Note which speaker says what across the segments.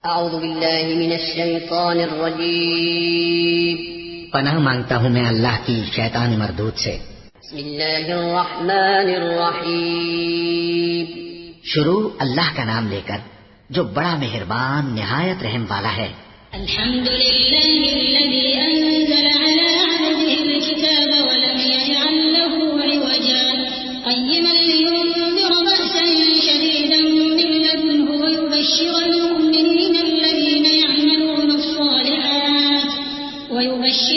Speaker 1: اعوذ باللہ من الشیطان الرجیم
Speaker 2: پناہ مانگتا ہوں میں اللہ کی شیطان مردود سے۔
Speaker 1: بسم اللہ الرحمن الرحیم
Speaker 2: شروع اللہ کا نام لے کر جو بڑا مہربان نہایت رحم والا ہے۔
Speaker 3: الحمد للہ الذی انزل علی عبده الكتاب ولم یجعل له عوجا قیما لینذر بأسا شدیدا من لدنه ویبشر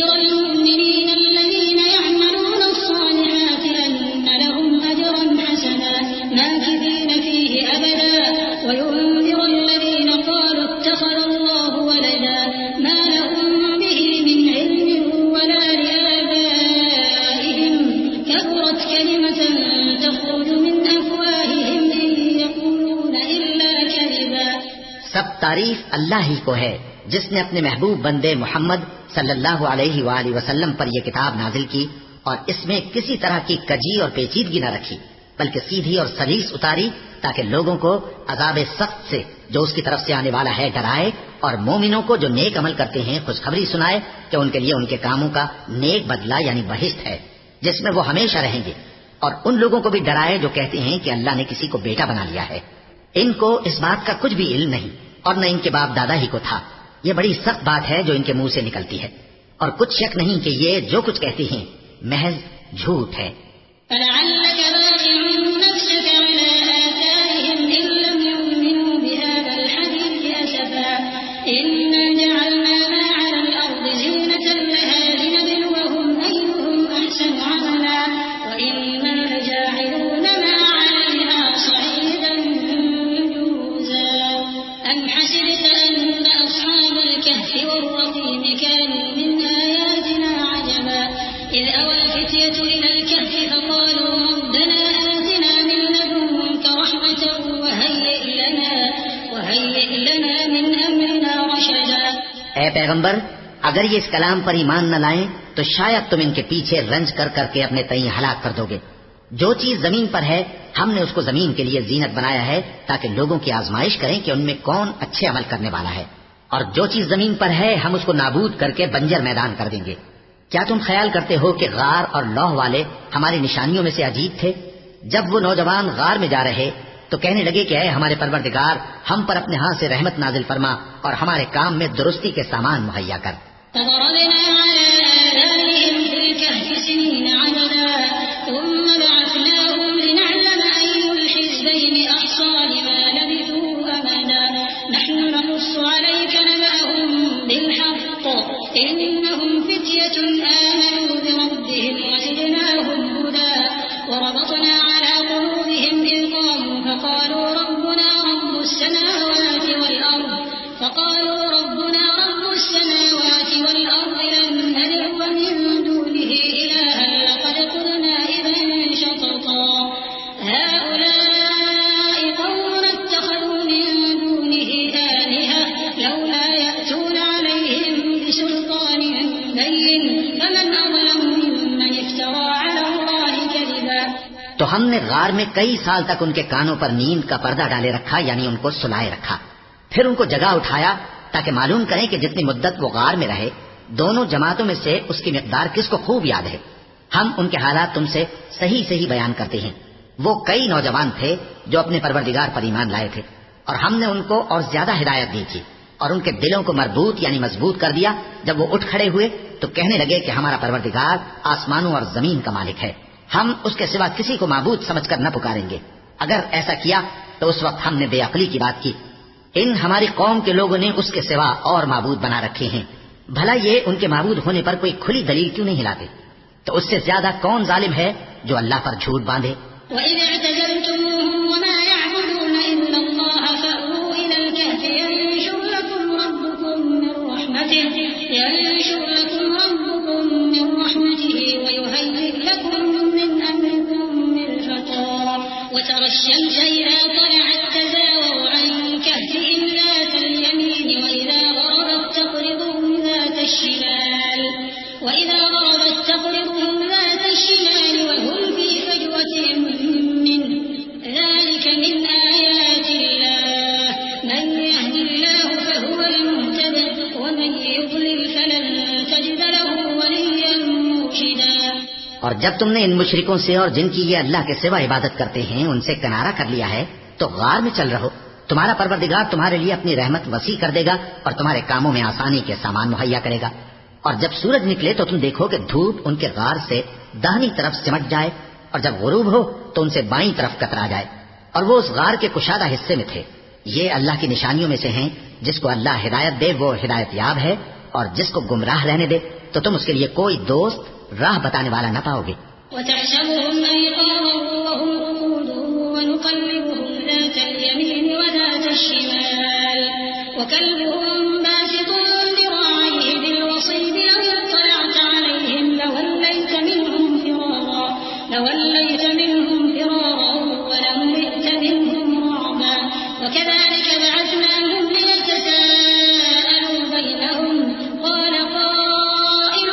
Speaker 3: المؤمنین الذین یعملون الصالحات ان لهم اجرا حسنا ماکثین فیہ ابدا وینذر الذین قالوا اتخذ اللہ ولدا ما لهم به من علم ولا لآبائهم كبرت كلمة تخرج من أفواههم إن يقولون إلا كذبا۔
Speaker 2: سب تعریف اللہ ہی کو ہے جس نے اپنے محبوب بندے محمد صلی اللہ علیہ وآلہ وسلم پر یہ کتاب نازل کی اور اس میں کسی طرح کی کجی اور پیچیدگی نہ رکھی بلکہ سیدھی اور سلیس اتاری تاکہ لوگوں کو عذاب سخت سے جو اس کی طرف سے آنے والا ہے ڈرائے اور مومنوں کو جو نیک عمل کرتے ہیں خوشخبری سنائے کہ ان کے لیے ان کے کاموں کا نیک بدلہ یعنی بہشت ہے جس میں وہ ہمیشہ رہیں گے، اور ان لوگوں کو بھی ڈرائے جو کہتے ہیں کہ اللہ نے کسی کو بیٹا بنا لیا ہے۔ ان کو اس بات کا کچھ بھی علم نہیں اور نہ ان کے باپ دادا ہی کو تھا۔ یہ بڑی سخت بات ہے جو ان کے منہ سے نکلتی ہے، اور کچھ شک نہیں کہ یہ جو کچھ کہتے ہیں محض جھوٹ ہے۔
Speaker 3: فلعلك باخع نفسك على آثارهم إن لم يؤمنوا بهذا الحديث أسفا إنا جعلنا ما على الأرض زينة لها لنبلوهم أيهم أحسن عملا وإنا لجاعلون ما عليها صعيدا جرزا أم حسبت أن أصحاب الكهف والرقيم كانوا من آياتنا عجبا إذ أوى الفتية إلى الكهف فقالوا ربنا آتنا من لدنك رحمة وهيئ لنا من أمرنا رشدا۔
Speaker 2: اے پیغمبر، اگر یہ اس کلام پر ایمان نہ لائیں تو شاید تم ان کے پیچھے رنج کر کر کے اپنے تئیں ہلاک کر دو گے۔ جو چیز زمین پر ہے ہم نے اس کو زمین کے لیے زینت بنایا ہے تاکہ لوگوں کی آزمائش کریں کہ ان میں کون اچھے عمل کرنے والا ہے، اور جو چیز زمین پر ہے ہم اس کو نابود کر کے بنجر میدان کر دیں گے۔ کیا تم خیال کرتے ہو کہ غار اور لوح والے ہماری نشانیوں میں سے عجیب تھے؟ جب وہ نوجوان غار میں جا رہے تو کہنے لگے کہ اے ہمارے پروردگار، ہم پر اپنے ہاں سے رحمت نازل فرما اور ہمارے کام میں درستی کے سامان مہیا کر۔
Speaker 3: فضربنا على آذانهم في الكهف سنين عددا ثم بعثناهم لنعلم أي الحزبين أحصى لما لبثوا أمدا نحن نقص عليك نبأهم بالحق إنهم فتية آمنوا بربهم وزدناهم هدى وربطنا على قلوبهم إذ قاموا فقالوا ربنا رب السماوات والأرض لن ندعو من دونه إلها لقد قلنا إذا شططا هؤلاء قومنا اتخذوا من دونه آلهة لولا يأتون عليهم بسلطان بين فمن أظلم ممن افترى على الله كذبا۔
Speaker 2: تو ہم نے غار میں کئی سال تک ان کے کانوں پر نیند کا پردہ ڈالے رکھا یعنی ان کو سلائے رکھا، پھر ان کو جگہ اٹھایا تاکہ معلوم کریں کہ جتنی مدت وہ غار میں رہے دونوں جماعتوں میں سے اس کی مقدار کس کو خوب یاد ہے۔ ہم ان کے حالات تم سے صحیح صحیح بیان کرتے ہیں۔ وہ کئی نوجوان تھے جو اپنے پروردگار پر ایمان لائے تھے، اور ہم نے ان کو اور زیادہ ہدایت دی تھی اور ان کے دلوں کو مربوط یعنی مضبوط کر دیا۔ جب وہ اٹھ کھڑے ہوئے تو کہنے لگے کہ ہمارا پروردگار آسمانوں اور زمین کا مالک ہے، ہم اس کے سوا کسی کو معبود سمجھ کر نہ پکاریں گے۔ اگر ایسا کیا تو اس وقت ہم نے بے عقلی کی بات کی۔ ان ہماری قوم کے لوگوں نے اس کے سوا اور معبود بنا رکھے ہیں، بھلا یہ ان کے معبود ہونے پر کوئی کھلی دلیل کیوں نہیں ہلاتے؟ تو اس سے زیادہ کون ظالم ہے جو اللہ پر جھوٹ باندھے؟
Speaker 3: وَإِذْ اعْتَزَلْتُمُوهُمْ وَمَا يَعْبُدُونَ إِلَّا اللَّهَ فَأْوُوا إِلَى الْكَهْفِ يَنشُرْ لَكُمْ رَبُّكُم مِّن رَّحْمَتِهِ وَيُهَيِّئْ لَكُم مِّنْ أَمْرِكُم مِّرْفَقًا وَتَرَى الشَّمْسَ إِذَا طَلَعَت تَّزَاوَرُ عَن كَهْفِهِمْ ذَاتَ الْيَمِينِ وَإِذَا غَرَبَت تَّقْرِضُهُمْ ذَاتَ الشِّمَالِ وَهُمْ فِي فَجْوَةٍ مِّنْهُ
Speaker 2: اور جب تم نے ان مشرکوں سے اور جن کی یہ اللہ کے سوا عبادت کرتے ہیں ان سے کنارہ کر لیا ہے تو غار میں چل رہو، تمہارا پروردگار تمہارے لیے اپنی رحمت وسیع کر دے گا اور تمہارے کاموں میں آسانی کے سامان مہیا کرے گا۔ اور جب سورج نکلے تو تم دیکھو کہ دھوپ ان کے غار سے داہنی طرف سمٹ جائے، اور جب غروب ہو تو ان سے بائیں طرف کترا جائے، اور وہ اس غار کے کشادہ حصے میں تھے۔ یہ اللہ کی نشانیوں میں سے ہیں، جس کو اللہ ہدایت دے وہ ہدایت یاب ہے، اور جس کو گمراہ رہنے دے تو تم اس کے لیے کوئی دوست راہ بتانے والا نہ پاؤ گے۔
Speaker 3: وتحسبهم أيقاظا وهم قعود ونقلبهم ذات اليمين وذات الشمال وكلبهم باسط ذراعيه بالوصيد لو اطلعت عليهم لوليت منهم فرارا ولملئت منهم رعبا وكذلك بعثناهم ليتساءلوا بينهم قال قائل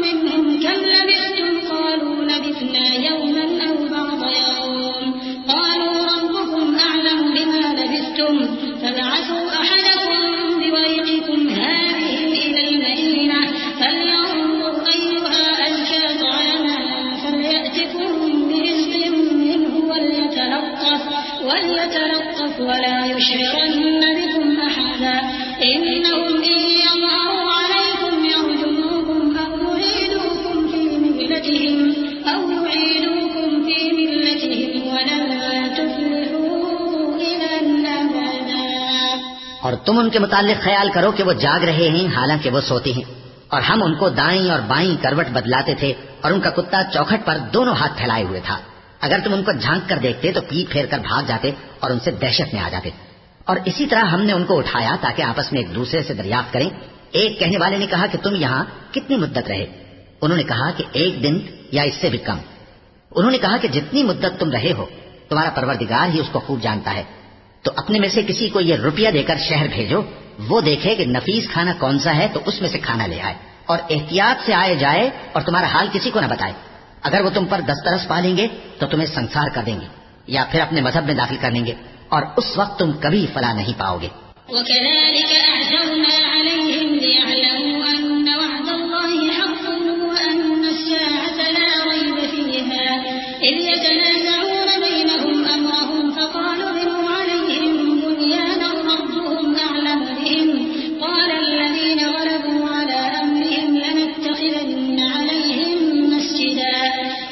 Speaker 3: منهم كم لبثتم قالوا لبثنا يوما أو بعض يوم قالوا ربكم أعلم بما لبثتم فابعثوا أحدكم بورقكم هذه إلى المدينة فلينظر أيها أزكى طعاما فليأتكم برزق منه وليتلطف ولا يشعرن بكم أحدا إنهم إن يظهروا عليكم يرجموكم أو يعيدوكم في ملتهم ولن تفلحوا إذا أبدا۔
Speaker 2: اور تم ان کے متعلق خیال کرو کہ وہ جاگ رہے ہیں حالانکہ وہ سوتے ہیں، اور ہم ان کو دائیں اور بائیں کروٹ بدلاتے تھے، اور ان کا کتا چوکھٹ پر دونوں ہاتھ پھیلائے ہوئے تھا۔ اگر تم ان کو جھانک کر دیکھتے تو پیٹ پھیر کر بھاگ جاتے اور ان سے دہشت میں آ جاتے۔ اور اسی طرح ہم نے ان کو اٹھایا تاکہ آپس میں ایک دوسرے سے دریافت کریں۔ ایک کہنے والے نے کہا کہ تم یہاں کتنی مدت رہے؟ انہوں نے کہا کہ 1 دن یا اس سے بھی کم۔ انہوں نے کہا کہ جتنی مدت تم رہے ہو تمہارا پروردگار ہی اس کو خوب جانتا ہے، تو اپنے میں سے کسی کو یہ روپیہ دے کر شہر بھیجو، وہ دیکھے کہ نفیس کھانا کون سا ہے تو اس میں سے کھانا لے آئے، اور احتیاط سے آئے جائے اور تمہارا حال کسی کو نہ بتائے۔ اگر وہ تم پر دسترس پا لیں گے تو تمہیں سنسار کر دیں گے یا پھر اپنے مذہب میں داخل کر لیں گے، اور اس وقت تم کبھی فلاح نہیں پاؤ گے۔
Speaker 3: وكذلك أعثرنا عليهم ليعلموا أن وعد الله حق وأن الساعة لا ريب فيها إذ يتنازعون بينهم أمرهم فقالوا ابنوا عليهم بنيانا ربهم أعلم بهم قال الذين غلبوا على أمرهم لنتخذن عليهم مسجدا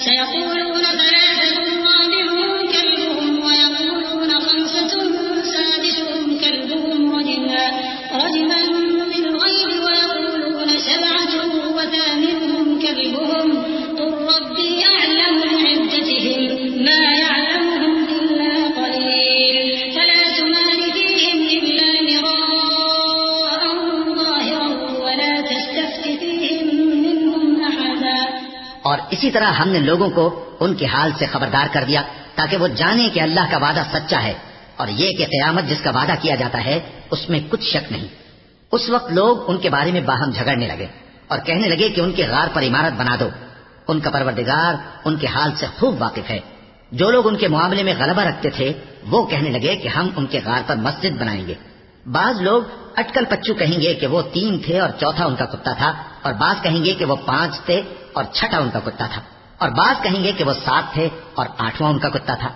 Speaker 3: سيقولون 3 رابعهم كلبهم ويقولون 5 سادسهم كلبهم رجما بالغيب ويقولون 7 وثامنهم كلبهم قل ربي أعلم بعدتهم ما يعلمهم إلا قليل فلا تمار فيهم إلا مراء ظاهرا ولا تستفت فيهم منهم أحدا۔
Speaker 2: اور اسی طرح ہم نے لوگوں کو ان کے حال سے خبردار کر دیا تاکہ وہ جانیں کہ اللہ کا وعدہ سچا ہے، اور یہ کہ قیامت جس کا وعدہ کیا جاتا ہے اس میں کچھ شک نہیں۔ اس وقت لوگ ان کے بارے میں باہم جھگڑنے لگے اور کہنے لگے کہ ان کے غار پر عمارت بنا دو۔ ان کا پروردگار ان کے حال سے خوب واقف ہے۔ جو لوگ ان کے معاملے میں غلبہ رکھتے تھے وہ کہنے لگے کہ ہم ان کے غار پر مسجد بنائیں گے۔ بعض لوگ اٹکل پچو کہیں گے کہ وہ 3 تھے اور چوتھا ان کا کتا تھا، اور بعض کہیں گے کہ وہ 5 تھے اور چھٹا ان کا کتا تھا، اور بعض کہیں گے کہ وہ 7 تھے اور 8واں ان کا کتا تھا۔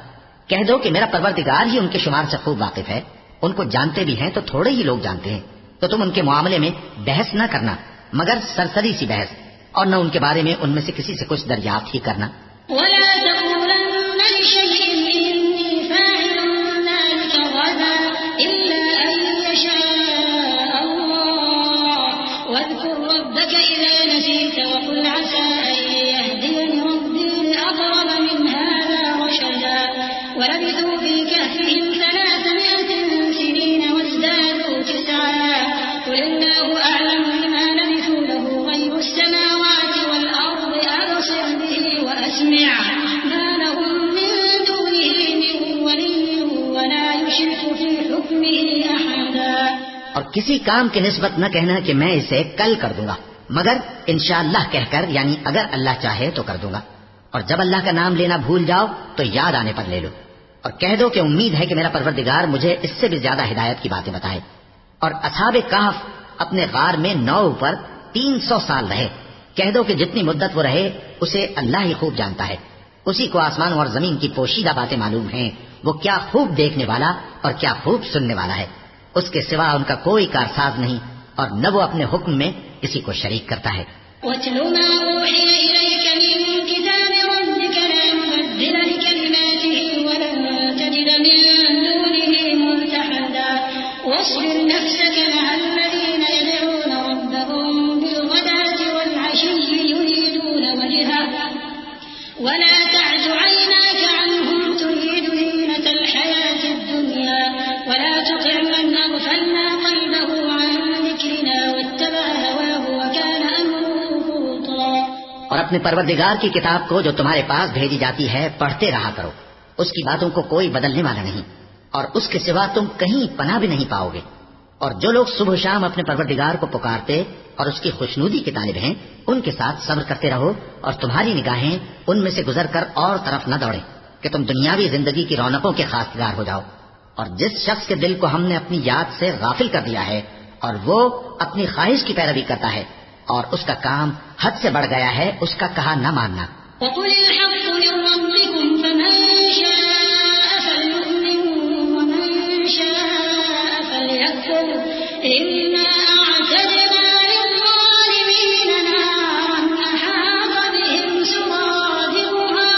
Speaker 2: کہہ دو کہ میرا پروردگار ہی ان کے شمار سے خوب واقف ہے، ان کو جانتے بھی ہیں تو تھوڑے ہی لوگ جانتے ہیں، تو تم ان کے معاملے میں بحث نہ کرنا مگر سرسری سی بحث، اور نہ ان کے بارے میں ان میں سے کسی سے کچھ دریافت ہی کرنا۔
Speaker 3: ولا تقولن لشيء إني فاعل ذلك غدا إلا أن يشاء الله واذكر ربك إذا نسيت وقل عسى أن يهديني ربي لأقرب من هذا رشدا ولبثوا في كهفهم 300 سنين وازدادوا 9 قل الله أعلم بما لبثوا له غيب السماوات والأرض أبصر به وأسمع ما لهم من دونه من ولي ولا يشرك في حكمه أحدا۔
Speaker 2: اور کسی کام کی نسبت نہ کہنا کہ میں اسے کل کر دوں گا، مگر انشاءاللہ کہہ کر، یعنی اگر اللہ چاہے تو کر دوں گا، اور جب اللہ کا نام لینا بھول جاؤ تو یاد آنے پر لے لو، اور کہہ دو کہ امید ہے کہ میرا پروردگار مجھے اس سے بھی زیادہ ہدایت کی باتیں بتائے۔ اور اصحاب کہف اپنے غار میں 9 پر 300 سال رہے، کہہ دو کہ جتنی مدت وہ رہے اسے اللہ ہی خوب جانتا ہے، اسی کو آسمانوں اور زمین کی پوشیدہ باتیں معلوم ہیں، وہ کیا خوب دیکھنے والا اور کیا خوب سننے والا ہے، اس کے سوا ان کا کوئی کارساز نہیں اور نہ وہ اپنے حکم میں کسی کو شریک کرتا ہے۔
Speaker 3: وَاتْلُ مَا أُوحِيَ إِلَيْكَ مِن كِتَابِ رَبِّكَ لَا مُبَدِّلَ لِكَلِمَاتِهِ وَلَن تَجِدَ مِن دُونِهِ مُلْتَحَدًا وَاصْبِرْ نَفْسَكَ مَعَ الَّذِينَ يَدْعُونَ رَبَّهُم بِالْغَدَاةِ وَالْعَشِيِّ يُرِيدُونَ وَجْهَهُ وَلَا تَعْدُ عَيْنَاكَ عَنْهُمْ تُرِيدُ زِينَةَ الْحَيَاةِ الدُّنْيَا وَلَا تُطِعْ مَنْ أَغْفَلْنَا قَلْبَهُ عَن ذِكْرِنَا وَاتَّبَعَ هَوَاهُ وَكَانَ أَمْرُهُ فُرُطًا۔
Speaker 2: اور اپنے پروردگار کی کتاب کو جو تمہارے پاس بھیجی جاتی ہے پڑھتے رہا کرو، اس کی باتوں کو کوئی بدلنے والا نہیں اور اس کے سوا تم کہیں پناہ بھی نہیں پاؤ گے۔ اور جو لوگ صبح و شام اپنے پروردگار کو پکارتے اور اس کی خوشنودی کے طالب ہیں، ان کے ساتھ صبر کرتے رہو اور تمہاری نگاہیں ان میں سے گزر کر اور طرف نہ دوڑیں کہ تم دنیاوی زندگی کی رونقوں کے خواستگار ہو جاؤ۔ اور جس شخص کے دل کو ہم نے اپنی یاد سے غافل کر دیا ہے اور وہ اپنی خواہش کی پیروی کرتا ہے اور اس کا کام حد سے بڑھ گیا ہے، اس کا کہا نہ ماننا۔
Speaker 3: وَقُلِ الْحَقُّ مِن رَّبِّكُمْ فَمَن شَاءَ فَلْيُؤْمِن وَمَن شَاءَ فَلْيَكْفُرْ إِنَّا أَعْتَدْنَا لِلظَّالِمِينَ نَارًا أَحَاطَ بِهِمْ سُرَادِقُهَا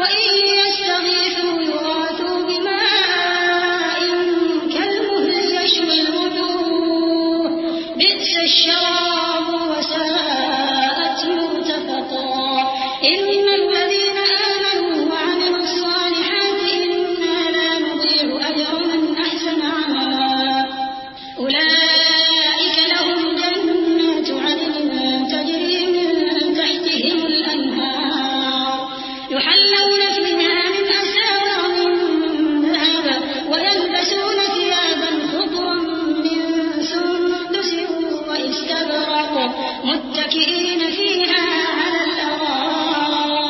Speaker 3: وَإِن يَسْتَغِيثُوا يُغَاثُوا بِمَاءٍ كَالْمُهْلِ يَشْوِي الْوُجُوهَ بِئْسَ الشَّرَابُ وَسَاءَتْ مُرْتَفَقًا إِنَّ الَّذِينَ آمَنُوا وَعَمِلُوا الصَّالِحَاتِ إِنَّا لَا نُضِيعُ أَجْرَ مَنْ أَحْسَنَ عَمَلًا أُولَئِكَ لَهُمْ جَنَّاتُ عَدْنٍ تَجْرِي مِن تَحْتِهِمُ الْأَنْهَارُ يُحَلَّوْنَ فِيهَا مِنْ أَسَاوِرَ مِن ذَهَبٍ وَيَلْبَسُونَ ثِيَابًا خُضْرًا مِّن سُندُسٍ وَإِسْتَبْرَقٍ مُتَّكِئِينَ فِيهَا عَلَى الْأَرَائِكِ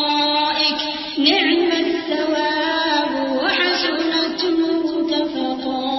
Speaker 3: نِعْمَ الثَّوَابُ وَحَسُنَتْ مُرْتَفَقًا۔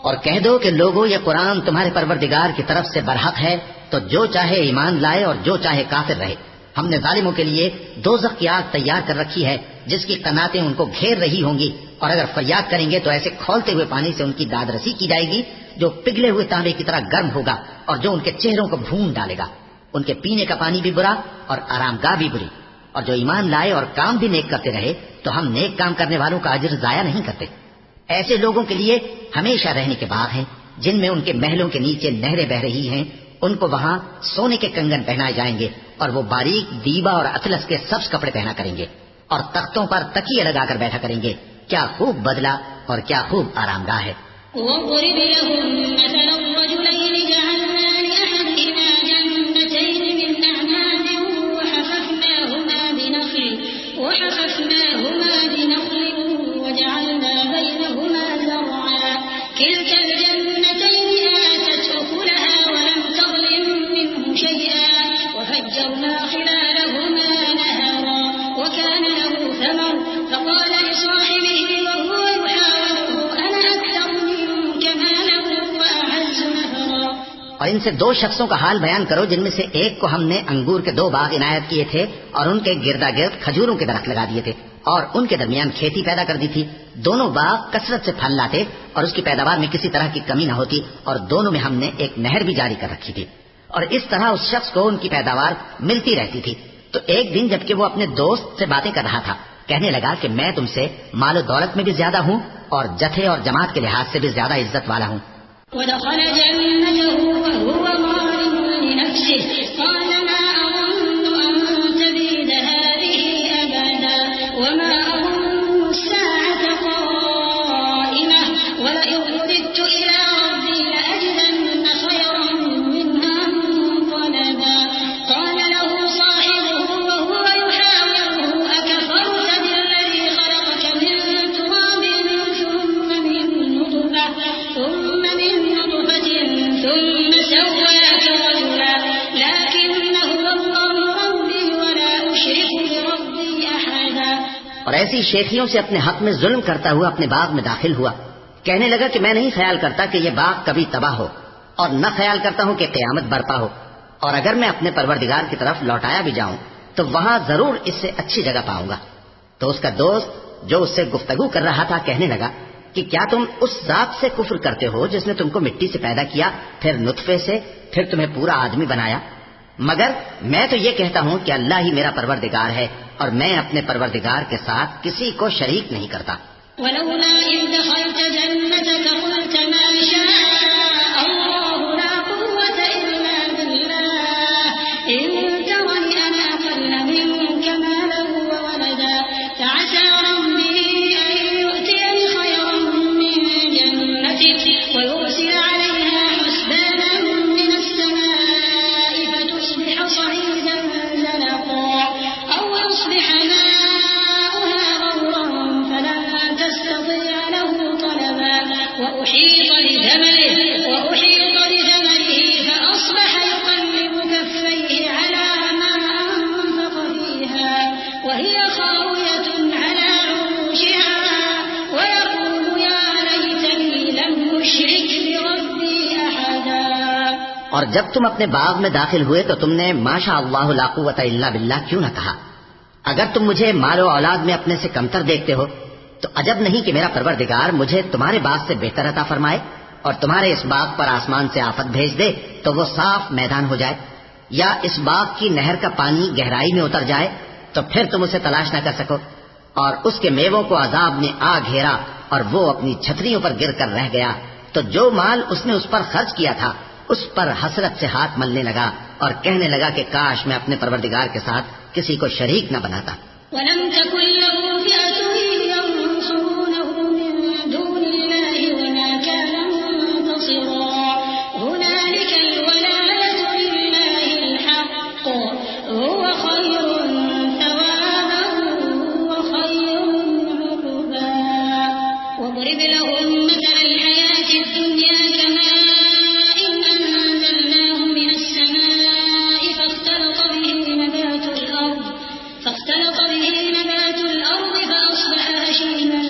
Speaker 2: اور کہہ دو کہ لوگو یہ قرآن تمہارے پروردگار کی طرف سے برحق ہے، تو جو چاہے ایمان لائے اور جو چاہے کافر رہے۔ ہم نے ظالموں کے لیے دوزخ کی آگ تیار کر رکھی ہے جس کی قناتیں ان کو گھیر رہی ہوں گی، اور اگر فریاد کریں گے تو ایسے کھولتے ہوئے پانی سے ان کی داد رسی کی جائے گی جو پگھلے ہوئے تانبے کی طرح گرم ہوگا اور جو ان کے چہروں کو بھون ڈالے گا۔ ان کے پینے کا پانی بھی برا اور آرام گاہ بھی بری۔ اور جو ایمان لائے اور کام بھی نیک کرتے رہے تو ہم نیک کام کرنے والوں کا اجر ضائع نہیں کرتے۔ ایسے لوگوں کے لیے ہمیشہ رہنے کے باغ ہیں جن میں ان کے محلوں کے نیچے نہریں بہ رہی ہیں، ان کو وہاں سونے کے کنگن پہنائے جائیں گے اور وہ باریک دیبا اور اطلس کے سبز کپڑے پہنا کریں گے اور تختوں پر تکیے لگا کر بیٹھا کریں گے۔ کیا خوب بدلہ اور کیا خوب آرام گاہ ہے۔
Speaker 3: وَاضْرِبْ لَهُم مَّثَلًا رَّجُلَيْنِ جَعَلْنَا لِأَحَدِهِمَا جَنَّتَيْنِ مِنْ أَعْنَابٍ وَحَفَفْنَاهُمَا بِنَخْلٍ وَجَعَلْنَا بَيْنَهُمَا زَرْعًا كِلْتَا الْجَنَّتَيْنِ آتَتْ أُكُلَهَا وَلَمْ تَظْلِم مِّنْهُ شَيْئًا وَفَجَّرْنَا خِلَالَهُمَا نَهَرًا وَكَانَ لَهُ ثَمَرٌ فَقَالَ لِصَاحِبِهِ وَهُوَ يُحَاوِرُهُ أَنَا أَكْثَرُ مِنكَ مَالًا وَأَعَزُّ نَفَرًا۔
Speaker 2: اور ان سے دو شخصوں کا حال بیان کرو جن میں سے ایک کو ہم نے انگور کے 2 باغ عنایت کیے تھے اور ان کے گردا گرد کھجوروں کے درخت لگا دیے تھے اور ان کے درمیان کھیتی پیدا کر دی تھی۔ دونوں باغ کثرت سے پھل لاتے اور اس کی پیداوار میں کسی طرح کی کمی نہ ہوتی، اور دونوں میں ہم نے ایک نہر بھی جاری کر رکھی تھی، اور اس طرح اس شخص کو ان کی پیداوار ملتی رہتی تھی۔ تو ایک دن جبکہ وہ اپنے دوست سے باتیں کر رہا تھا، کہنے لگا کہ میں تم سے مال و دولت میں بھی زیادہ ہوں اور جتھے اور جماعت کے لحاظ سے بھی زیادہ عزت والا ہوں۔
Speaker 3: وَدَخَلَ جَنَّتَهُ وَهُوَ ظَالِمٌ لِّنَفْسِهِ قَالَ مَا أَظُنُّ أَن تَبِيدَ هَٰذِهِ أَبَدًا وَمَا أَظُنُّ السَّاعَةَ قَائِمَةً وَلَئِن رُّدِدتُّ إِلَىٰ رَبِّي لَأَجِدَنَّ خَيْرًا مِّنْهَا مُنقَلَبًا قَالَ لَهُ صَاحِبُهُ وَهُوَ يُحَاوِرُهُ أَكَفَرْتَ بِالَّذِي خَلَقَكَ مِن تُرَابٍ ثُمَّ مِن نُّطْفَةٍ ثُمَّ سَوَّاكَ رَجُلًا لَّكِنَّ هُوَ اللَّهُ رَبِّي وَلَا أُشْرِكُ بِرَبِّي أَحَدًا۔
Speaker 2: اور ایسی شیخیوں سے اپنے حق میں ظلم کرتا ہوا اپنے باغ میں داخل ہوا، کہنے لگا کہ میں نہیں خیال کرتا کہ یہ باغ کبھی تباہ ہو، اور نہ خیال کرتا ہوں کہ قیامت برپا ہو، اور اگر میں اپنے پروردگار کی طرف لوٹایا بھی جاؤں تو وہاں ضرور اس سے اچھی جگہ پاؤں گا. تو اس کا دوست جو اس سے گفتگو کر رہا تھا کہنے لگا کہ کیا تم اس ذات سے کفر کرتے ہو جس نے تم کو مٹی سے پیدا کیا، پھر نطفے سے، پھر تمہیں پورا آدمی بنایا؟ مگر میں تو یہ کہتا ہوں کہ اللہ ہی میرا پروردگار ہے اور میں اپنے پروردگار کے ساتھ کسی کو شریک نہیں کرتا.
Speaker 3: ولولا إذ دخلت جنتك قلت ما شاء الله لا قوة إلا بالله إن ترني أنا أقل منك مالا وولدا فعسى ربي أن يؤتيني خيرا من جنتك ويرسل عليها حسبانا من السماء فتصبح صعيدا زلقا أو يصبح ماؤها غورا فلا تستطيع له طلبا وأحيط بثمره فأصبح يقلب كفيه على ما أنفق فيها وهي خاوية على عروشها ويقول يا ليتني لم أشرك بربي أحدا.
Speaker 2: اور جب تم اپنے باغ میں داخل ہوئے تو تم نے ماشاء اللہ لا قوت الا باللہ کیوں نہ کہا؟ اگر تم مجھے مال و اولاد میں اپنے سے کمتر دیکھتے ہو تو عجب نہیں کہ میرا پروردگار مجھے تمہارے باغ سے بہتر عطا فرمائے اور تمہارے اس باغ پر آسمان سے آفت بھیج دے تو وہ صاف میدان ہو جائے، یا اس باغ کی نہر کا پانی گہرائی میں اتر جائے تو پھر تم اسے تلاش نہ کر سکو، اور اس کے میووں کو عذاب نے آ گھیرا اور وہ اپنی چھتریوں پر گر کر رہ گیا، تو جو مال اس نے اس پر خرچ کیا تھا اس پر حسرت سے ہاتھ ملنے لگا اور کہنے لگا کہ کاش میں اپنے پروردگار کے ساتھ کسی کو شریک نہ بناتا.
Speaker 3: ولم تكن له فئة ينصرونه من دون الله وما كان منتصرا هنالك الولاية لله الحق هو خير ثوابا وخير عقبا. واضرب لهم مثل الحياة الدنيا كماء أنزلناه من السماء فاختلط به نبات الأرض فأصبح هشيما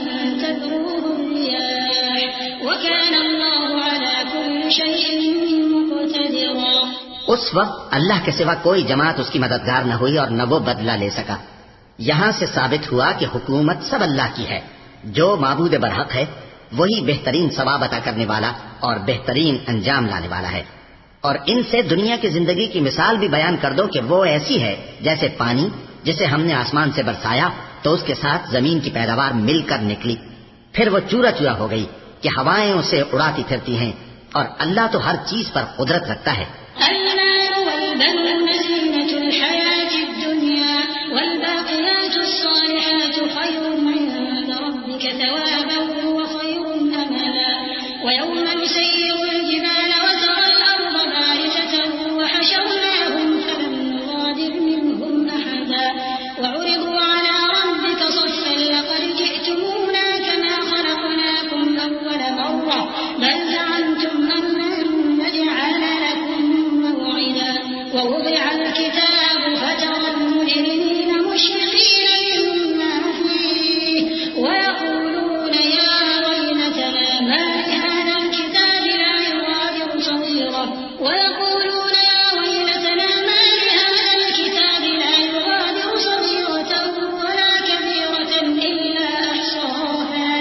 Speaker 3: تذروه الرياح وكان الله على كل شيء مقتدرا.
Speaker 2: اس وقت اللہ کے سوا کوئی جماعت اس کی مددگار نہ ہوئی اور نہ وہ بدلہ لے سکا. یہاں سے ثابت ہوا کہ حکومت سب اللہ کی ہے. جو معبود برحق ہے وہی بہترین ثواب عطا کرنے والا اور بہترین انجام لانے والا ہے. اور ان سے دنیا کی زندگی کی مثال بھی بیان کر دو کہ وہ ایسی ہے جیسے پانی جسے ہم نے آسمان سے برسایا تو اس کے ساتھ زمین کی پیداوار مل کر نکلی، پھر وہ چورا چورا ہو گئی کہ ہوائیں اسے اڑاتی پھرتی ہیں، اور اللہ تو ہر چیز پر قدرت رکھتا ہے.
Speaker 3: المال والبنون زينة الحياة الدنيا والباقيات الصالحات خير عند ربك ثوابا وخير أملا. ويوم نسير الجبال وترى الأرض بارزة وحشرناهم فلم نغادر منهم أحدا وعرضوا على ربك صفا لقد جئتمونا كما خلقناكم أول مرة بل زعمتم أن لن نجعل لكم موعدا. ووضع الكتاب فترى المجرمين مشفقين مما فيه ويقولون يا ويلتنا ما لهذا الكتاب لا يغادر صغيرة ولا كبيرة إلا أحصاها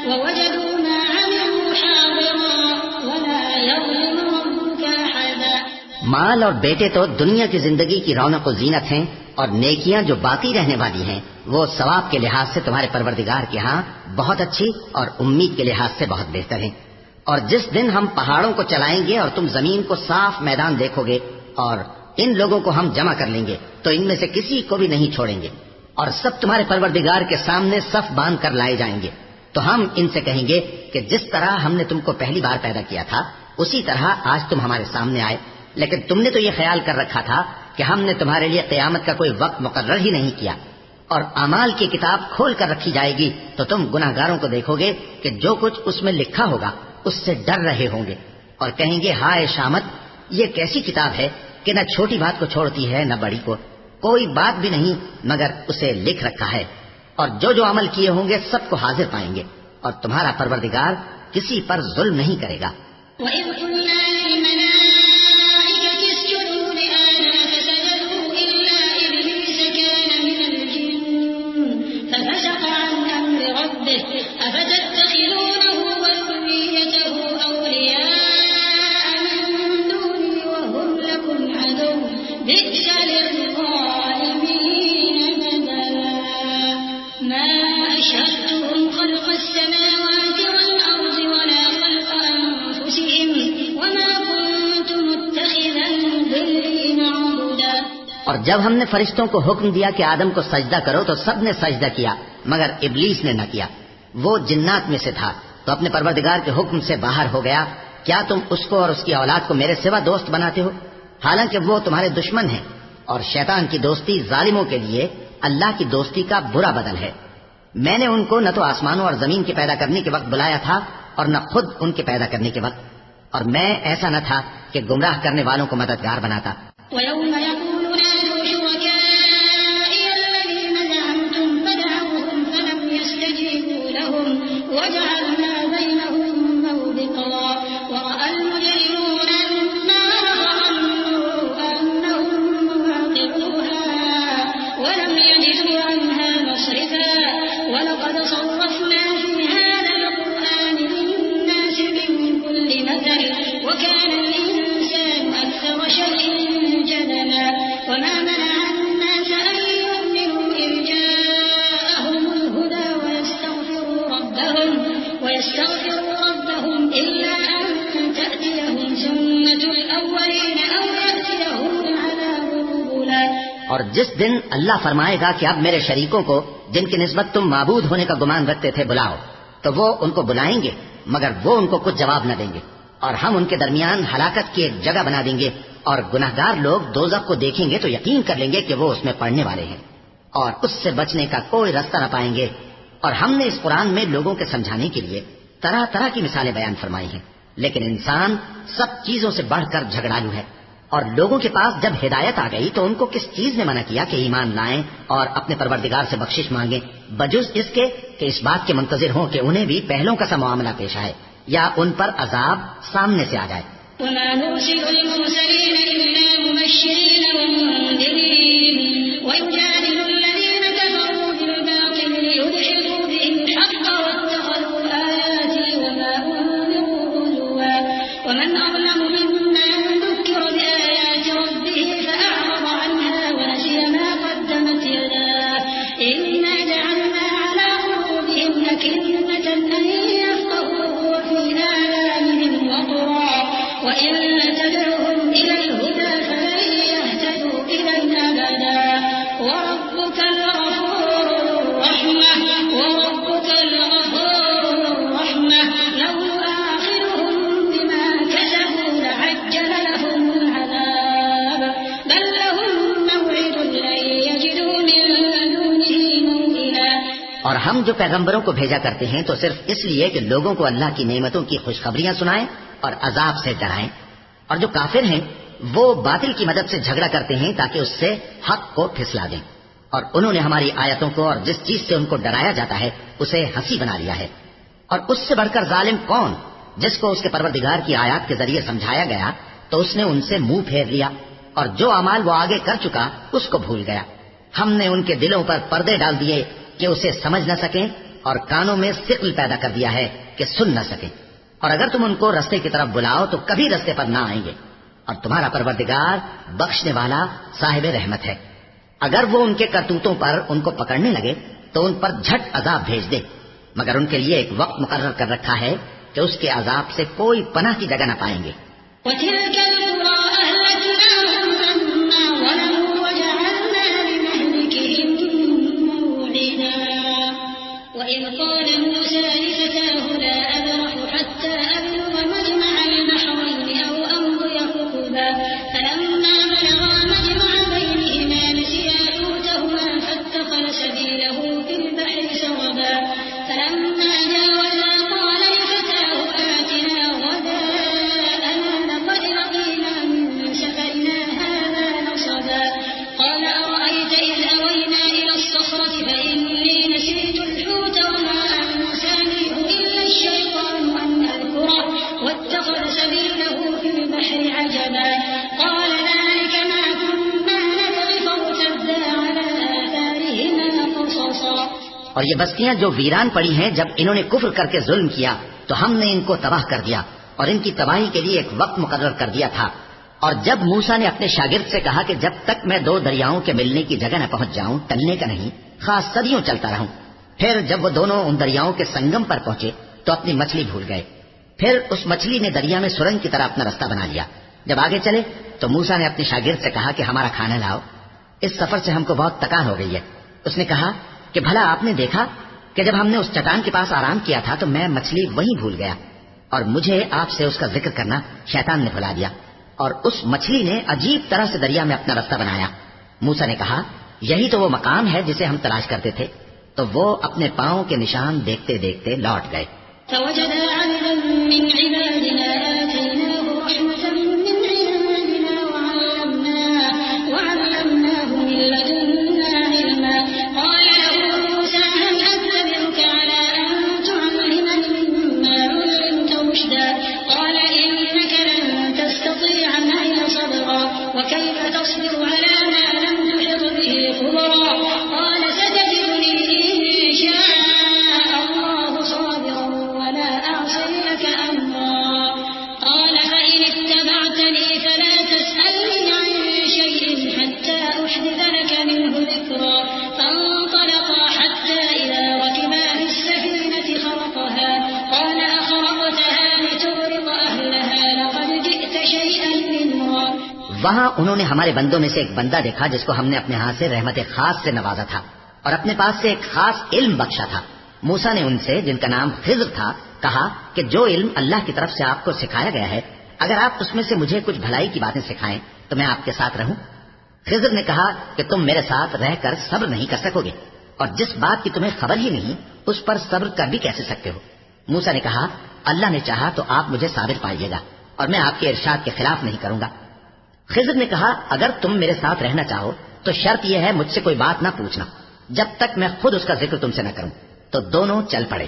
Speaker 3: ووجدوا ما عملوا حاضرا ولا يظلم ربك أحدا.
Speaker 2: مال اور بیٹے تو دنیا کی زندگی کی رونق و زینت ہیں، اور نیکیاں جو باقی رہنے والی ہیں وہ ثواب کے لحاظ سے تمہارے پروردگار کے ہاں بہت اچھی اور امید کے لحاظ سے بہت بہتر ہیں. اور جس دن ہم پہاڑوں کو چلائیں گے اور تم زمین کو صاف میدان دیکھو گے اور ان لوگوں کو ہم جمع کر لیں گے تو ان میں سے کسی کو بھی نہیں چھوڑیں گے، اور سب تمہارے پروردگار کے سامنے صف باندھ کر لائے جائیں گے. تو ہم ان سے کہیں گے کہ جس طرح ہم نے تم کو پہلی بار پیدا کیا تھا اسی طرح آج تم ہمارے سامنے آئے، لیکن تم نے تو یہ خیال کر رکھا تھا کہ ہم نے تمہارے لیے قیامت کا کوئی وقت مقرر ہی نہیں کیا. اور اعمال کی کتاب کھول کر رکھی جائے گی تو تم گناہگاروں کو دیکھو گے کہ جو کچھ اس میں لکھا ہوگا اس سے ڈر رہے ہوں گے اور کہیں گے ہائے شامت، یہ کیسی کتاب ہے کہ نہ چھوٹی بات کو چھوڑتی ہے نہ بڑی کو، کوئی بات بھی نہیں مگر اسے لکھ رکھا ہے. اور جو عمل کیے ہوں گے سب کو حاضر پائیں گے، اور تمہارا پروردگار کسی پر ظلم نہیں کرے گا.
Speaker 3: وَإِذْ قُلْنَا لِلْمَلَائِكَةِ اسْجُدُوا
Speaker 2: اور جب ہم نے فرشتوں کو حکم دیا کہ آدم کو سجدہ کرو تو سب نے سجدہ کیا مگر ابلیس نے نہ کیا، وہ جنات میں سے تھا تو اپنے پروردگار کے حکم سے باہر ہو گیا۔ کیا تم اس کو اور اس کی اولاد کو میرے سوا دوست بناتے ہو، حالانکہ وہ تمہارے دشمن ہیں، اور شیطان کی دوستی ظالموں کے لیے اللہ کی دوستی کا برا بدل ہے۔ میں نے ان کو نہ تو آسمانوں اور زمین کے پیدا کرنے کے وقت بلایا تھا اور نہ خود ان کے پیدا کرنے کے وقت، اور میں ایسا نہ تھا کہ گمراہ کرنے والوں کو مددگار بناتا۔
Speaker 3: وَيَوْمَ يَقُولُ نَادُوا شُرَكَائِيَ الَّذِينَ زَعَمْتُمْ فَدَعَوْهُمْ فَلَمْ يَسْتَجِيبُوا لَهُمْ وَجَعَلْنَا بَيْنَهُم مَّوْبِقًا وَرَأَى الْمُجْرِمُونَ النَّارَ وَظَنُّوا أَنَّهُم مُّوَاقِعُوهَا وَلَمْ يَجِدُوا عَنْهَا مَصْرِفًا وَلَقَدْ صَرَّفْنَا فِي هَٰذَا الْقُرْآنِ لِلنَّاسِ مِن كُلِّ مَثَلٍ وَكَانَ الْإِنسَانُ أَكْثَرَ شَيْءٍ جدلا وما منع الناس أن يؤمنوا إذ جاءهم الهدى ويستغفروا ربهم إلا أن تأتيهم سنة الأولين أو يأتيهم العذاب قبلا۔
Speaker 2: اور جس دن اللہ فرمائے گا کہ اب میرے شریکوں کو جن کی نسبت تم معبود ہونے کا گمان رکھتے تھے بلاؤ، تو وہ ان کو بلائیں گے مگر وہ ان کو کچھ جواب نہ دیں گے، اور ہم ان کے درمیان ہلاکت کی ایک جگہ بنا دیں گے، اور گناہگار لوگ دوزخ کو دیکھیں گے تو یقین کر لیں گے کہ وہ اس میں پڑنے والے ہیں، اور اس سے بچنے کا کوئی راستہ نہ پائیں گے۔ اور ہم نے اس قرآن میں لوگوں کے سمجھانے کے لیے طرح طرح کی مثالیں بیان فرمائی ہیں، لیکن انسان سب چیزوں سے بڑھ کر جھگڑالو ہے، اور لوگوں کے پاس جب ہدایت آ گئی تو ان کو کس چیز نے منع کیا کہ ایمان لائیں اور اپنے پروردگار سے بخشش مانگیں، بجز اس کے کہ اس بات کے منتظر ہوں کہ انہیں بھی پہلوں کا سا معاملہ پیش آئے یا ان پر عذاب سامنے سے آ جائے۔
Speaker 3: وما نرسل المرسلين إلا مبشرين ومنذرين ويجادل الذين كفروا بالباطل ليدحضوا به الحق واتخذوا آياتي وما أنذروا هزوا ومن أظلم ممن ذكر بآيات ربه فأعرض عنها ونسي ما قدمت يداه إنا جعلنا على قلوبهم أكنة أن يفقهوه وفي آذانهم وقرا وإن تدعهم إلى الهدى فلن يهتدوا إذا أبدا وربك الغفور الرحمة لو يؤاخذهم بما كسبوا لعجل لهم العذاب بل لهم موعد لن يجدوا من دونه موئلا۔
Speaker 2: اور ہم جو پیغمبروں کو بھیجا کرتے ہیں تو صرف اس لیے کہ لوگوں کو اللہ کی نعمتوں کی خوشخبریاں سنائیں اور عذاب سے ڈرائیں، اور جو کافر ہیں وہ باطل کی مدد سے جھگڑا کرتے ہیں تاکہ اس سے حق کو پھسلا دیں، اور انہوں نے ہماری آیتوں کو اور جس چیز سے ان کو ڈرایا جاتا ہے اسے ہنسی بنا لیا ہے۔ اور اس سے بڑھ کر ظالم کون، جس کو اس کے پروردگار کی آیات کے ذریعے سمجھایا گیا تو اس نے ان سے منہ پھیر لیا، اور جو اعمال وہ آگے کر چکا اس کو بھول گیا۔ ہم نے ان کے دلوں پر پردے ڈال دیے کہ اسے سمجھ نہ سکیں، اور کانوں میں ثقل پیدا کر دیا ہے کہ سن نہ سکیں، اور اگر تم ان کو رستے کی طرف بلاؤ تو کبھی رستے پر نہ آئیں گے، اور تمہارا پروردگار بخشنے والا صاحب رحمت ہے۔ اگر وہ ان کے کرتوتوں پر ان کو پکڑنے لگے تو ان پر جھٹ عذاب بھیج دے، مگر ان کے لیے ایک وقت مقرر کر رکھا ہے کہ اس کے عذاب سے کوئی پناہ کی جگہ نہ پائیں گے۔
Speaker 3: وتلك القرى أهلكناهم لما ظلموا وجعلنا لمهلكهم موعدا وإذ قال موسى لفتاه لا أبرح حتى أبلغ مجمع البحرين أو أمضي حقبا فلما بلغا مجمع بينهما نسيا حوتهما فاتخذ سبيله في البحر سربا فلما جاوزا قال لفتاه آتنا غداءنا لقد لقينا من سفرنا هذا نصبا قال أرأيت إذ أوينا إلى الصخرة فإني نسيت الحوت وما أنسانيه إلا الشيطان أن أذكره واتخذ سبيله في البحر عجبا قال ذلك ما كنا نبغي فارتدا على آثارهما قصصا۔
Speaker 2: اور یہ بستیاں جو ویران پڑی ہیں جب انہوں نے کفر کر کے ظلم کیا تو ہم نے ان کو تباہ کر دیا اور ان کی تباہی کے لیے ایک وقت مقرر کر دیا تھا۔ اور جب موسیٰ نے اپنے شاگرد سے کہا کہ جب تک میں دو دریاؤں کے ملنے کی جگہ نہ پہنچ جاؤں ٹلنے کا نہیں، خاص صدیوں چلتا رہوں، پھر جب وہ دونوں ان دریاؤں کے سنگم پر پہنچے تو اپنی مچھلی بھول گئے، پھر اس مچھلی نے دریا میں سرنگ کی طرح اپنا راستہ بنا لیا۔ جب آگے چلے تو موسیٰ نے اپنے شاگرد سے کہا کہ ہمارا کھانا لاؤ، اس سفر سے ہم کو بہت تکان ہو گئی ہے۔ اس نے کہا کہ بھلا آپ نے دیکھا کہ جب ہم نے اس چٹان کے پاس آرام کیا تھا تو میں مچھلی وہیں بھول گیا، اور مجھے آپ سے اس کا ذکر کرنا شیطان نے بھلا دیا، اور اس مچھلی نے عجیب طرح سے دریا میں اپنا رستہ بنایا۔ موسیٰ نے کہا یہی تو وہ مقام ہے جسے ہم تلاش کرتے تھے۔ تو وہ اپنے پاؤں کے نشان دیکھتے دیکھتے لوٹ گئے۔
Speaker 3: فوجدا عبدا من عبادنا آتيناه رحمة من عندنا وعلمناه من لدنا علما قال له موسى هل أتبعك على أن تعلمني مما علمت رشدا قال إنك لن تستطيع معي صبرا وكيف تصبر على ما لم تحط به خبرا قال ستجدني إن شاء الله صابرا ولا أعصي لك أمرا قال فإن اتبعتني فلا تسألني عن شيء حتى أحدث لك منه ذكرا فانطلقا حتى إذا ركبا في السفينة خرقها قال أخرقتها لتغرق أهلها لقد جئت شيئا إمرا۔
Speaker 2: وہاں انہوں نے ہمارے بندوں میں سے ایک بندہ دیکھا جس کو ہم نے اپنے ہاتھ سے رحمت خاص سے نوازا تھا اور اپنے پاس سے ایک خاص علم بخشا تھا۔ موسیٰ نے ان سے جن کا نام خضر تھا کہا کہ جو علم اللہ کی طرف سے آپ کو سکھایا گیا ہے اگر آپ اس میں سے مجھے کچھ بھلائی کی باتیں سکھائیں تو میں آپ کے ساتھ رہوں۔ خضر نے کہا کہ تم میرے ساتھ رہ کر صبر نہیں کر سکو گے، اور جس بات کی تمہیں خبر ہی نہیں اس پر صبر کر بھی کیسے سکتے ہو؟ موسیٰ نے کہا اللہ نے چاہا تو آپ مجھے صابر پائیے گا اور میں آپ کے ارشاد کے خلاف نہیں کروں گا۔ خضر نے کہا اگر تم میرے ساتھ رہنا چاہو تو شرط یہ ہے مجھ سے کوئی بات نہ پوچھنا جب تک میں خود اس کا ذکر تم سے نہ کروں۔ تو دونوں چل پڑے،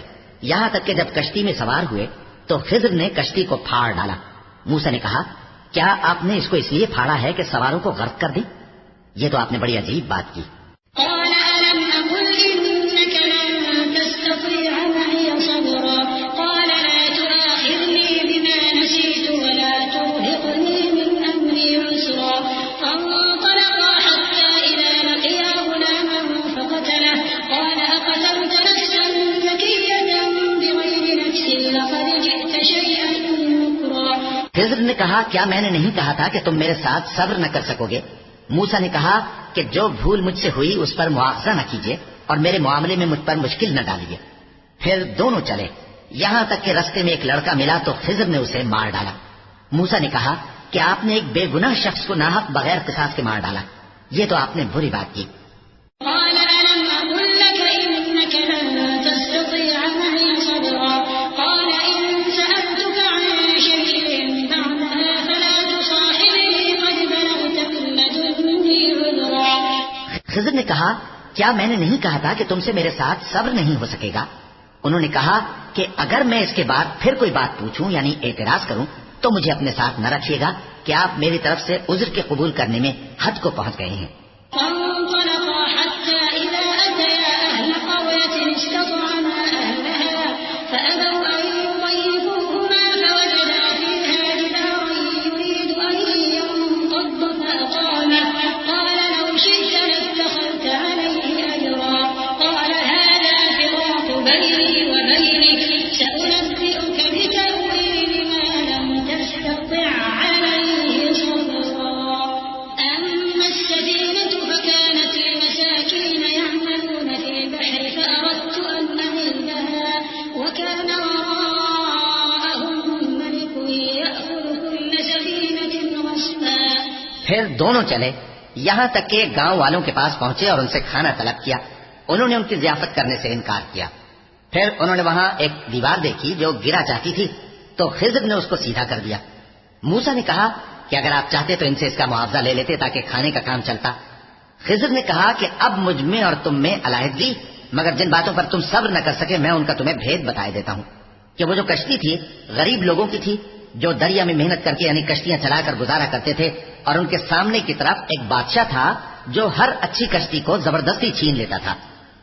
Speaker 2: یہاں تک کہ جب کشتی میں سوار ہوئے تو خضر نے کشتی کو پھاڑ ڈالا۔ موسیٰ نے کہا کیا آپ نے اس کو اس لیے پھاڑا ہے کہ سواروں کو غرق کر دیں؟ یہ تو آپ نے بڑی عجیب بات کی۔
Speaker 3: قال ألم أقل إنك لن تستطيع معي صبرا قال لا تؤاخذني بما نسيت ولا ترهقني من أمري عسرا فانطلقا حتى إذا لقيا غلاما فقتله قال أقتلت نفسا زكية بغير نفس لقد جئت شيئا نكرا۔
Speaker 2: خضر نے کہا کیا میں نے نہیں کہا تھا کہ تم میرے ساتھ صبر نہ کر سکو گے؟ موسیٰ نے کہا کہ جو بھول مجھ سے ہوئی اس پر مواخذہ نہ کیجیے اور میرے معاملے میں مجھ پر مشکل نہ ڈالیے۔ پھر دونوں چلے، یہاں تک کہ رستے میں ایک لڑکا ملا تو خضر نے اسے مار ڈالا۔ موسیٰ نے کہا کہ آپ نے ایک بے گناہ شخص کو ناحق بغیر قصاص کے مار ڈالا، یہ تو آپ نے بری بات کی۔
Speaker 3: قال ألم أقل لك إنك لن تستطيع معي صبرا قال إن سألتك عن شيء بعدها فلا تصاحبني قد بلغت من لدني عذرا۔
Speaker 2: خضر نے کہا کیا میں نے نہیں کہا تھا کہ تم سے میرے ساتھ صبر نہیں ہو سکے گا؟ انہوں نے کہا کہ اگر میں اس کے بعد پھر کوئی بات پوچھوں یعنی اعتراض کروں تو مجھے اپنے ساتھ نہ رکھیے گا کہ آپ میری طرف سے عذر کے قبول کرنے میں حد کو پہنچ گئے ہیں۔
Speaker 3: فانطلقا حتى إذا أتيا أهل قرية استطعما أهلها فأبوا أن يضيفوهما فوجدا فيها جدارا يريد أن ينقض فأقامه قال لو شئت لاتخذت عليه أجرا قال هذا فراق بيني وبينك سأنبئك بتأويل ما لم تستطع عليه صبرا أما السفينة فكانت لمساكين يعملون في البحر فأردت أن أعيبها وكان وراءهم ملك يأخذ كل سفينة غصبا۔
Speaker 2: پھر دونوں چلے، یہاں تک کہ گاؤں والوں کے پاس پہنچے اور ان سے کھانا طلب کیا۔ انہوں نے ان کی ضیافت کرنے سے انکار کیا۔ پھر انہوں نے وہاں ایک دیوار دیکھی جو گرا چاہتی تھی تو خضر نے اس کو سیدھا کر دیا۔ موسیٰ نے کہا کہ اگر آپ چاہتے تو ان سے اس کا معاوضہ لے لیتے تاکہ کھانے کا کام چلتا۔ خضر نے کہا کہ اب مجھ میں اور تم میں علیحدگی، مگر جن باتوں پر تم صبر نہ کر سکے میں ان کا تمہیں بھید بتائے دیتا ہوں کہ وہ جو کشتی تھی غریب لوگوں کی تھی جو دریا میں محنت کر کے یعنی کشتیاں چلا کر گزارا کرتے تھے، اور ان کے سامنے کی طرف ایک بادشاہ تھا جو ہر اچھی کشتی کو زبردستی چھین لیتا تھا،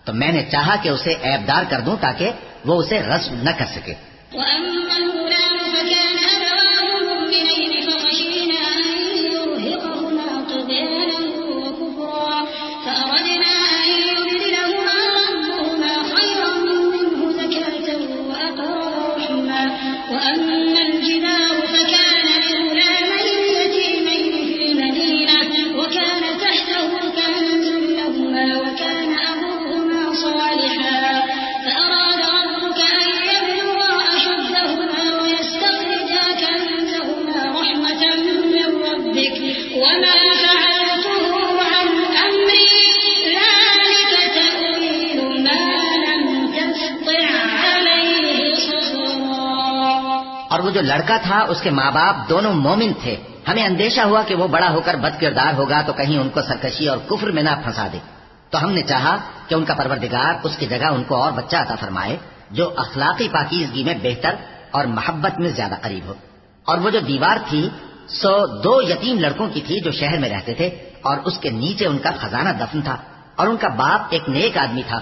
Speaker 2: تو میں نے چاہا کہ اسے عیبدار کر دوں تاکہ وہ اسے رسم نہ کر سکے۔
Speaker 3: وأما الغلام فكان أبواه مؤمنين فخشينا أن يرهقهما طغيانا وكفرا فأردنا أن يبدلهما ربهما خيرا منه زكاة وأقرب رحما وأما الجدار فكان لغلامين يتيمين في المدينة وكان تحته كنز وما فعلته عن أمري ذلك تأويل ما لم تستطع عليه صبرا.
Speaker 2: اور وہ جو لڑکا تھا اس کے ماں باپ دونوں مومن تھے. ہمیں اندیشہ ہوا کہ وہ بڑا ہو کر بد کردار ہوگا تو کہیں ان کو سرکشی اور کفر میں نہ پھنسا دے. تو ہم نے چاہا کہ ان کا پروردگار اس کی جگہ ان کو اور بچہ عطا فرمائے جو اخلاقی پاکیزگی میں بہتر اور محبت میں زیادہ قریب ہو. اور وہ جو دیوار تھی سو 2 یتیم لڑکوں کی تھی جو شہر میں رہتے تھے اور اس کے نیچے ان کا خزانہ دفن تھا اور ان کا باپ ایک نیک آدمی تھا.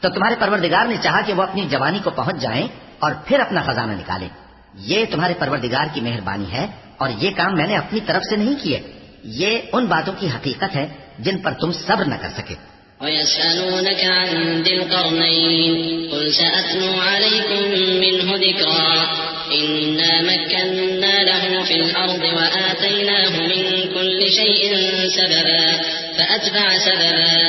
Speaker 2: تو تمہارے پروردگار نے چاہا کہ وہ اپنی جوانی کو پہنچ جائیں اور پھر اپنا خزانہ نکالیں. یہ تمہارے پروردگار کی مہربانی ہے اور یہ کام میں نے اپنی طرف سے نہیں کیے. یہ ان باتوں کی حقیقت ہے جن پر تم صبر نہ کر سکے.
Speaker 1: ويسألونك عن ذي القرنين قل سأتلو عليكم منه ذكرا إنا مكنا له في الأرض وآتيناه من كل شيء سببا فأتبع سببا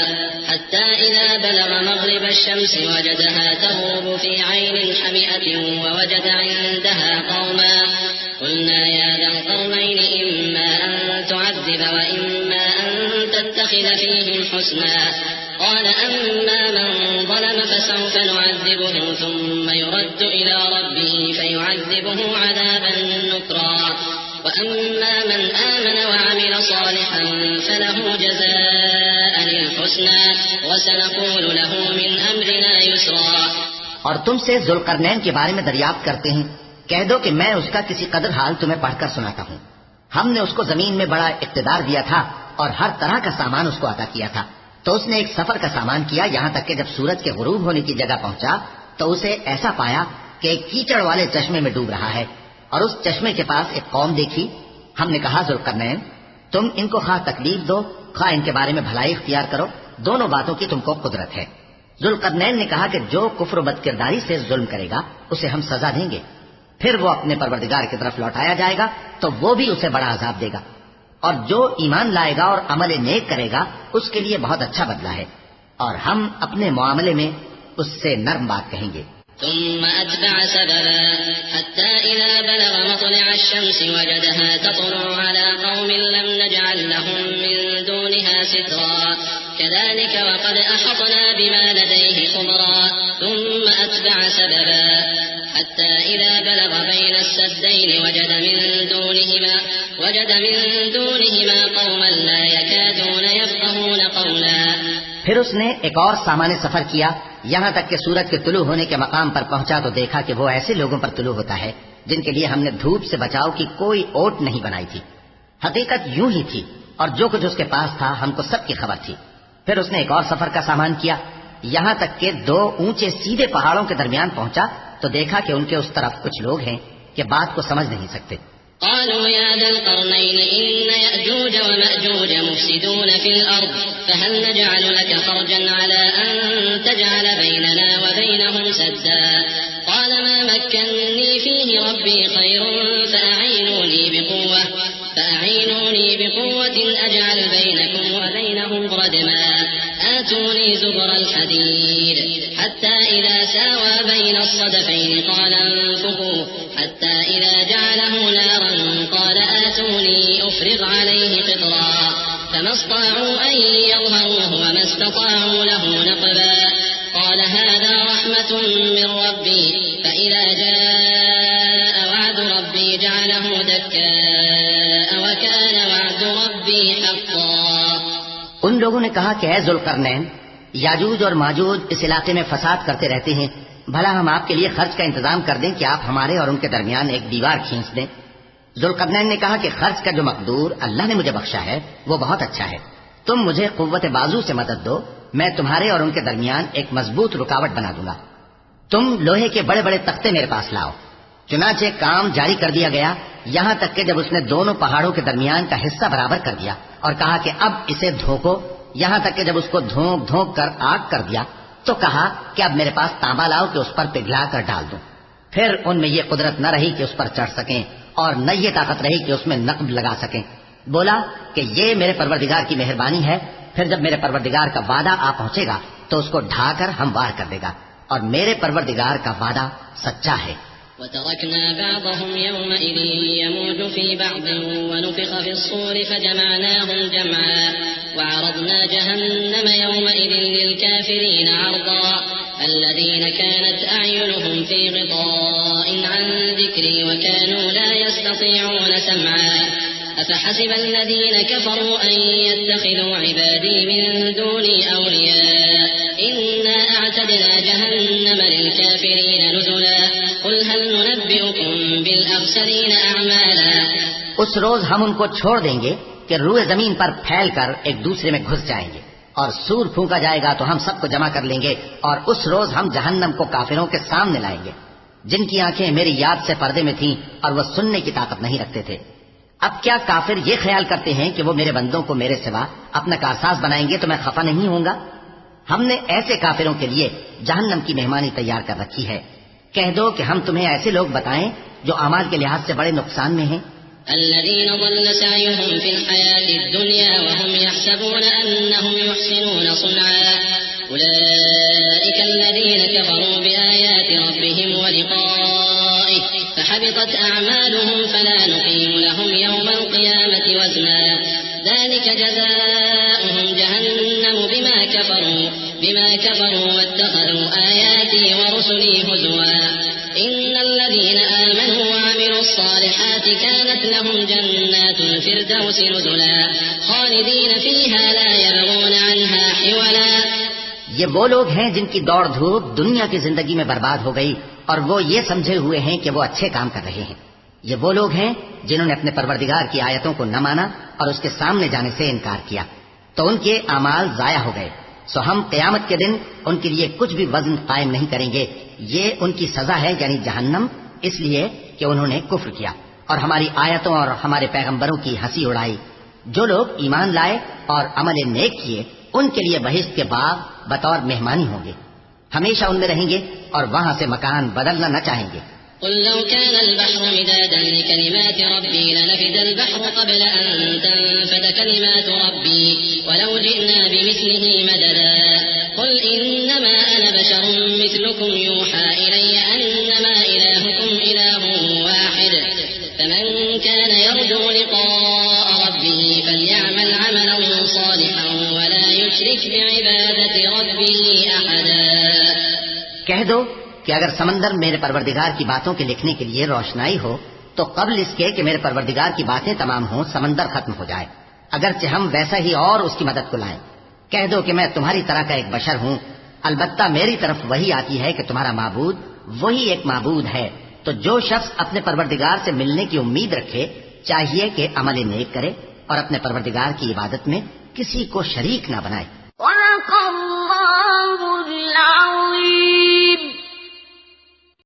Speaker 1: حتى إذا بلغ مغرب الشمس وجدها تغرب في عين حمئة ووجد عندها قوما قلنا يا ذا القرنين إما أن تعذب وإما أن تتخذ فيهم حسنا قال أما من ظلم فسوف نعذبه ثم يرد إلى ربه فيعذبه عذابا نكرا وأما من آمن وعمل صالحا فله جزاء الحسنى وسنقول له من أمرنا يسرا.
Speaker 2: اور تم سے ذوالقرنین کے بارے میں دریافت کرتے ہیں. کہہ دو کہ میں اس کا کسی قدر حال تمہیں پڑھ کر سناتا ہوں. ہم نے اس کو زمین میں بڑا اقتدار دیا تھا اور ہر طرح کا سامان اس کو عطا کیا تھا. تو اس نے ایک سفر کا سامان کیا یہاں تک کہ جب سورج کے غروب ہونے کی جگہ پہنچا تو اسے ایسا پایا کہ ایک کیچڑ والے چشمے میں ڈوب رہا ہے اور اس چشمے کے پاس ایک قوم دیکھی. ہم نے کہا ذوالقرنین تم ان کو خواہ تکلیف دو خواہ ان کے بارے میں بھلائی اختیار کرو, دونوں باتوں کی تم کو قدرت ہے. ذوالقرنین نے کہا کہ جو کفر و بدکرداری سے ظلم کرے گا اسے ہم سزا دیں گے, پھر وہ اپنے پروردگار کی طرف لوٹایا جائے گا تو وہ بھی اسے بڑا عذاب دے گا, اور جو ایمان لائے گا اور عمل نیک کرے گا اس کے لیے بہت اچھا بدلہ ہے, اور ہم اپنے معاملے میں اس سے نرم بات کہیں گے.
Speaker 1: ثم أتبع سببا حتى إذا بلغ مطلع الشمس وجدها تطلع على قوم لم نجعل لهم من دونها سترا كذلك وقد أحطنا بما لديه خبرا ثم أتبع سببا حتى إذا بلغ بين السدين وجد من دونهما قوما لا يكادون يفقهون قولا.
Speaker 2: پھر اس نے ایک اور سامان سفر کیا یہاں تک کہ سورج کے طلوع ہونے کے مقام پر پہنچا تو دیکھا کہ وہ ایسے لوگوں پر طلوع ہوتا ہے جن کے لیے ہم نے دھوپ سے بچاؤ کی کوئی اوٹ نہیں بنائی تھی. حقیقت یوں ہی تھی اور جو کچھ اس کے پاس تھا ہم کو سب کی خبر تھی. پھر اس نے ایک اور سفر کا سامان کیا یہاں تک کہ 2 اونچے سیدھے پہاڑوں کے درمیان پہنچا تو دیکھا کہ ان کے اس طرف کچھ لوگ ہیں کہ بات کو سمجھ نہیں سکتے.
Speaker 1: قالوا يا ذا القرنين إن يأجوج ومأجوج مفسدون في الأرض فهل نجعل لك خرجا على أن تجعل بيننا وبينهم سدا قال ما مكنني فيه ربي خير فأعينوني بقوة أجعل بينكم وبينهم ردما آتوني زبر الحديد حتى إذا ساوى بين الصدفين قال انفخوا حتى إذا جعله نارا قال آتوني أفرغ عليه قطرا فما استطاعوا أن يظهروه وما استطاعوا له نقبا قال هذا رحمة من ربي فإذا جاء وعد ربي جعله دكاء وكان وعد ربي حقا.
Speaker 2: ان لوگوں نے کہا کہ اے ذوالقرنین یاجوج اور ماجوج اس علاقے میں فساد کرتے رہتے ہیں, بھلا ہم آپ کے لیے خرچ کا انتظام کر دیں کہ آپ ہمارے اور ان کے درمیان ایک دیوار کھینچ دیں. ذوالقرنین نے کہا کہ خرچ کا جو مقدور اللہ نے مجھے بخشا ہے وہ بہت اچھا ہے, تم مجھے قوت بازو سے مدد دو, میں تمہارے اور ان کے درمیان ایک مضبوط رکاوٹ بنا دوں گا. تم لوہے کے بڑے بڑے تختے میرے پاس لاؤ. چنانچہ کام جاری کر دیا گیا یہاں تک کہ جب اس نے دونوں پہاڑوں کے درمیان کا حصہ برابر کر دیا اور کہا کہ اب اسے دھوکو, یہاں تک کہ جب اس کو دھونک دھونک کر آگ کر دیا تو کہا کہ اب میرے پاس تانبا لاؤ کہ اس پر پگھلا کر ڈال دوں. پھر ان میں یہ قدرت نہ رہی کہ اس پر چڑھ سکیں اور نہ یہ طاقت رہی کہ اس میں نقب لگا سکیں. بولا کہ یہ میرے پروردگار کی مہربانی ہے, پھر جب میرے پروردگار کا وعدہ آ پہنچے گا تو اس کو ڈھا کر ہموار کر دے گا, اور میرے پروردگار کا وعدہ سچا ہے.
Speaker 1: وتركنا بعضهم يومئذ يموج في بعض ونفخ في الصور فجمعناهم جمعا وعرضنا جهنم يومئذ للكافرين عرضا الذين كانت أعينهم في غطاء عن ذكري وكانوا لا يستطيعون سمعا أفحسب الذين كفروا أن يتخذوا عبادي من دوني أولياء إنا أعتدنا جهنم للكافرين نزلا قل هل ننبئكم بالأخسرين أعمالا
Speaker 2: اس روز ہم ان کو چھوڑ دیں گے کہ روئے زمین پر پھیل کر ایک دوسرے میں گھس جائیں گے اور سور پھونکا جائے گا تو ہم سب کو جمع کر لیں گے اور اس روز ہم جہنم کو کافروں کے سامنے لائیں گے جن کی آنکھیں میری یاد سے پردے میں تھیں اور وہ سننے کی طاقت نہیں رکھتے تھے. اب کیا کافر یہ خیال کرتے ہیں کہ وہ میرے بندوں کو میرے سوا اپنا کارساز بنائیں گے تو میں خفا نہیں ہوں گا؟ ہم نے ایسے کافروں کے لیے جہنم کی مہمانی تیار کر رکھی ہے. کہہ دو کہ ہم تمہیں ایسے لوگ بتائیں جو اعمال کے لحاظ سے بڑے نقصان میں ہیں.
Speaker 1: الذين ضل سعيهم في الحياة الدنيا وهم يحسبون أنهم يحسنون صنعا أولئك الذين كفروا بآيات ربهم ولقائه فحبطت أعمالهم فلا نقيم لهم يوم القيامة وزنا ذلك جزاؤهم جهنم بما كفروا واتخذوا آياتي ورسلي هزوا إن الذين آمنوا وعملوا الصالحات كانت لهم جنات الفردوس نزلا خالدين فيها لا يبغون عنها حولا.
Speaker 2: یہ وہ لوگ ہیں جن کی دوڑ دھوپ دنیا کی زندگی میں برباد ہو گئی اور وہ یہ سمجھے ہوئے ہیں کہ وہ اچھے کام کر رہے ہیں. یہ وہ لوگ ہیں جنہوں نے اپنے پروردگار کی آیتوں کو نہ مانا اور اس کے سامنے جانے سے انکار کیا تو ان کے اعمال ضائع ہو گئے. سو ہم قیامت کے دن ان کے لیے کچھ بھی وزن قائم نہیں کریں گے. یہ ان کی سزا ہے یعنی جہنم، اس لیے کہ انہوں نے کفر کیا اور ہماری آیتوں اور ہمارے پیغمبروں کی ہنسی اڑائی. جو لوگ ایمان لائے اور عمل نیک کیے ان کے لیے بہشت کے باغ بطور مہمانی ہوں گے، ہمیشہ ان میں رہیں گے اور وہاں سے مکان بدلنا نہ چاہیں گے.
Speaker 1: قل لو كان البحر مدادا لكلمات ربي لنفد البحر قبل أن تنفد كلمات ربي ولو جئنا بمثله مددا قل إنما أنا بشر مثلكم يوحى إلي أنما إلهكم إله واحد فمن كان يرجو لقاء ربه فليعمل عملا صالحا ولا يشرك بعبادة ربه أحدا.
Speaker 2: کہہ دو کہ اگر سمندر میرے پروردگار کی باتوں کے لکھنے کے لیے روشنائی ہو تو قبل اس کے کہ میرے پروردگار کی باتیں تمام ہوں سمندر ختم ہو جائے، اگرچہ ہم ویسا ہی اور اس کی مدد کو لائیں. کہہ دو کہ میں تمہاری طرح کا ایک بشر ہوں، البتہ میری طرف وہی آتی ہے کہ تمہارا معبود وہی ایک معبود ہے. تو جو شخص اپنے پروردگار سے ملنے کی امید رکھے چاہیے کہ عمل نیک کرے اور اپنے پروردگار کی عبادت میں کسی کو شریک نہ بنائے.